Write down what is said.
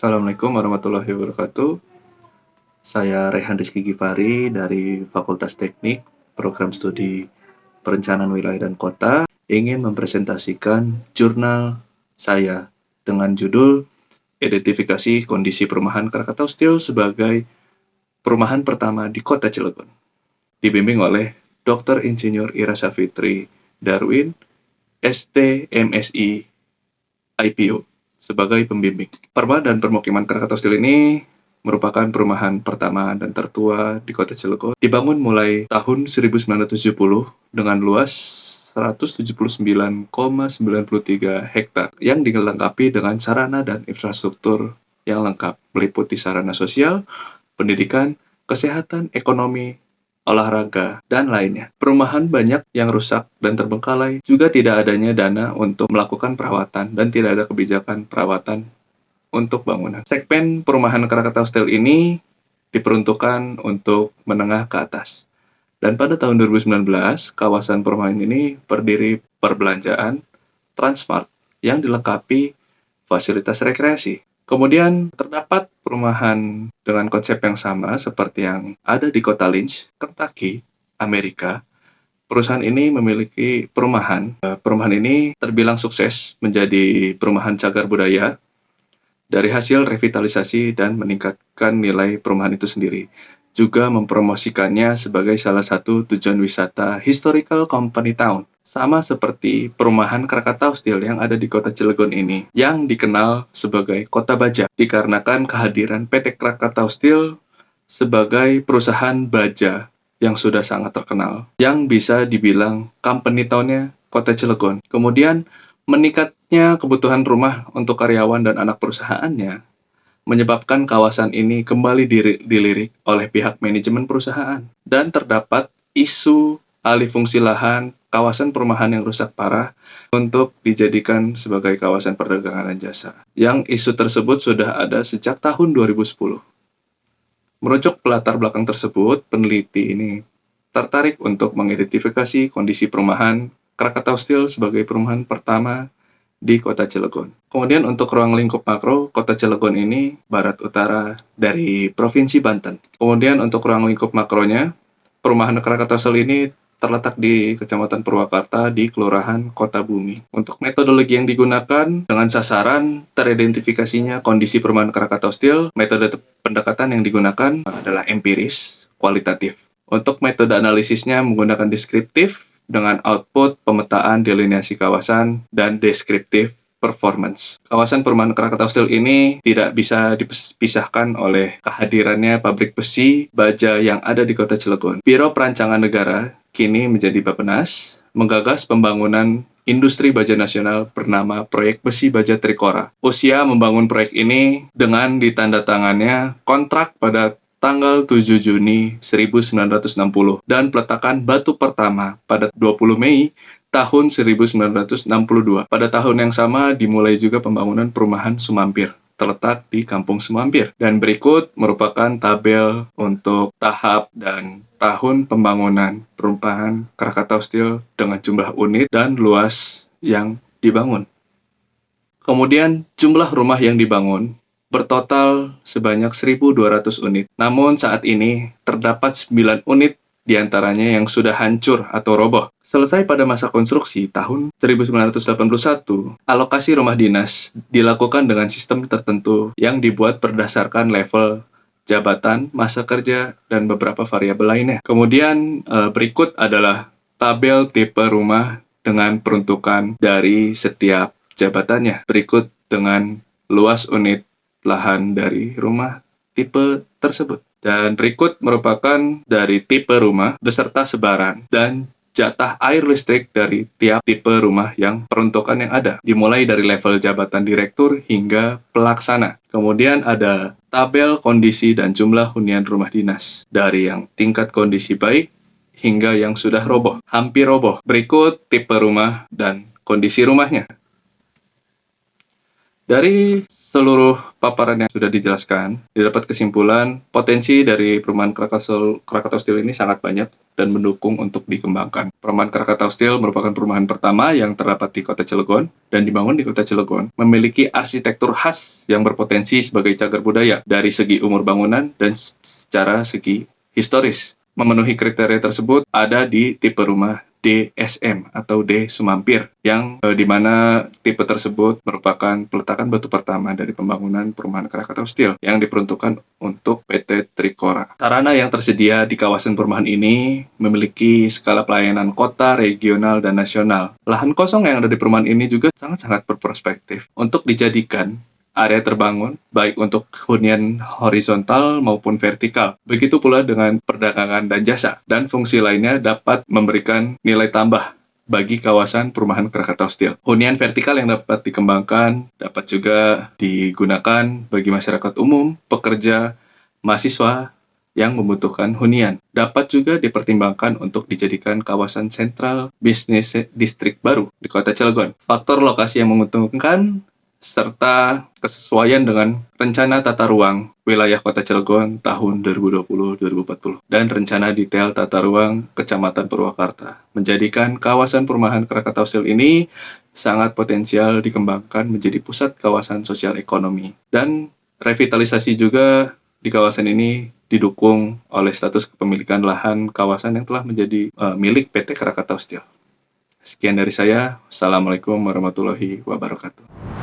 Assalamualaikum warahmatullahi wabarakatuh. Saya Rehan Rizky Gifari dari Fakultas Teknik, Program Studi Perencanaan Wilayah dan Kota, ingin mempresentasikan jurnal saya dengan judul Identifikasi Kondisi Perumahan Krakatau Steel sebagai perumahan pertama di Kota Cilegon. Dibimbing oleh Dr. Insinyur Ira Safitri Darwin, ST MSI IPO sebagai pembimbing. Perumahan dan permukiman Krakatau Steel ini merupakan perumahan pertama dan tertua di Kota Cilegon. Dibangun mulai tahun 1970 dengan luas 179,93 hektar yang dilengkapi dengan sarana dan infrastruktur yang lengkap, meliputi sarana sosial, pendidikan, kesehatan, ekonomi, olahraga, dan lainnya. Perumahan banyak yang rusak dan terbengkalai, juga tidak adanya dana untuk melakukan perawatan dan tidak ada kebijakan perawatan untuk bangunan. Segmen perumahan Krakatau Steel ini diperuntukkan untuk menengah ke atas. Dan pada tahun 2019, kawasan perumahan ini berdiri perbelanjaan Transmart yang dilengkapi fasilitas rekreasi. Kemudian terdapat perumahan dengan konsep yang sama seperti yang ada di kota Lynch, Kentucky, Amerika. Perusahaan ini memiliki perumahan. Perumahan ini terbilang sukses menjadi perumahan cagar budaya dari hasil revitalisasi dan meningkatkan nilai perumahan itu sendiri. Juga mempromosikannya sebagai salah satu tujuan wisata Historical Company Town. Sama seperti perumahan Krakatau Steel yang ada di Kota Cilegon ini, yang dikenal sebagai Kota Baja, dikarenakan kehadiran PT Krakatau Steel sebagai perusahaan baja yang sudah sangat terkenal, yang bisa dibilang company town-nya Kota Cilegon. Kemudian, meningkatnya kebutuhan rumah untuk karyawan dan anak perusahaannya, menyebabkan kawasan ini kembali dilirik oleh pihak manajemen perusahaan. Dan terdapat isu alih fungsi lahan kawasan perumahan yang rusak parah untuk dijadikan sebagai kawasan perdagangan dan jasa. Yang isu tersebut sudah ada sejak tahun 2010. Merujuk latar belakang tersebut, peneliti ini tertarik untuk mengidentifikasi kondisi perumahan Krakatau Steel sebagai perumahan pertama di Kota Cilegon. Kemudian untuk ruang lingkup makro, Kota Cilegon ini barat utara dari Provinsi Banten. Kemudian untuk ruang lingkup makronya, perumahan Krakatau Steel ini terletak di Kecamatan Purwakarta di Kelurahan Kota Bumi. Untuk metodologi yang digunakan dengan sasaran teridentifikasinya kondisi perumahan Krakatau Steel, metode pendekatan yang digunakan adalah empiris, kualitatif. Untuk metode analisisnya menggunakan deskriptif dengan output pemetaan delineasi kawasan dan deskriptif performance. Kawasan perumahan Krakatau Steel ini tidak bisa dipisahkan oleh kehadirannya pabrik besi baja yang ada di Kota Cilegon. Biro Perancangan Negara kini menjadi Bappenas, menggagas pembangunan industri baja nasional bernama Proyek Besi Baja Trikora. Usia membangun proyek ini dengan ditandatangannya kontrak pada tanggal 7 Juni 1960 dan peletakan batu pertama pada 20 Mei tahun 1962. Pada tahun yang sama dimulai juga pembangunan perumahan Sumampir, terletak di Kampung Sumampir. Dan berikut merupakan tabel untuk tahap dan tahun pembangunan perumahan Krakatau Steel dengan jumlah unit dan luas yang dibangun. Kemudian jumlah rumah yang dibangun bertotal sebanyak 1.200 unit. Namun saat ini terdapat 9 unit diantaranya yang sudah hancur atau roboh. Selesai pada masa konstruksi tahun 1981, alokasi rumah dinas dilakukan dengan sistem tertentu yang dibuat berdasarkan level jabatan, masa kerja, dan beberapa variabel lainnya. Kemudian berikut adalah tabel tipe rumah dengan peruntukan dari setiap jabatannya. Berikut dengan luas unit lahan dari rumah tipe tersebut. Dan berikut merupakan dari tipe rumah beserta sebaran dan jatah air listrik dari tiap tipe rumah yang peruntukan yang ada, dimulai dari level jabatan direktur hingga pelaksana. Kemudian ada tabel kondisi dan jumlah hunian rumah dinas, dari yang tingkat kondisi baik hingga yang sudah roboh, hampir roboh. Berikut tipe rumah dan kondisi rumahnya. Dari seluruh paparan yang sudah dijelaskan, didapat kesimpulan potensi dari perumahan Krakatau Steel ini sangat banyak dan mendukung untuk dikembangkan. Perumahan Krakatau Steel merupakan perumahan pertama yang terdapat di Kota Cilegon dan dibangun di Kota Cilegon, memiliki arsitektur khas yang berpotensi sebagai cagar budaya dari segi umur bangunan dan secara segi historis. Memenuhi kriteria tersebut ada di tipe rumah DSM atau D Sumampir, yang di mana tipe tersebut merupakan peletakan batu pertama dari pembangunan perumahan Krakatau Steel yang diperuntukkan untuk PT Trikora. Sarana yang tersedia di kawasan perumahan ini memiliki skala pelayanan kota, regional, dan nasional. Lahan kosong yang ada di perumahan ini juga sangat-sangat berperspektif untuk dijadikan area terbangun, baik untuk hunian horizontal maupun vertikal. Begitu pula dengan perdagangan dan jasa, dan fungsi lainnya dapat memberikan nilai tambah bagi kawasan perumahan Krakatau Steel. Hunian vertikal yang dapat dikembangkan dapat juga digunakan bagi masyarakat umum, pekerja, mahasiswa yang membutuhkan hunian. Dapat juga dipertimbangkan untuk dijadikan kawasan sentral bisnis distrik baru di Kota Cilegon. Faktor lokasi yang menguntungkan serta kesesuaian dengan rencana tata ruang wilayah Kota Cilegon tahun 2020-2040 dan rencana detail tata ruang Kecamatan Purwakarta menjadikan kawasan perumahan Krakatau Steel ini sangat potensial dikembangkan menjadi pusat kawasan sosial ekonomi. Dan revitalisasi juga di kawasan ini didukung oleh status kepemilikan lahan kawasan yang telah menjadi milik PT Krakatau Steel. Sekian dari saya. Assalamualaikum warahmatullahi wabarakatuh.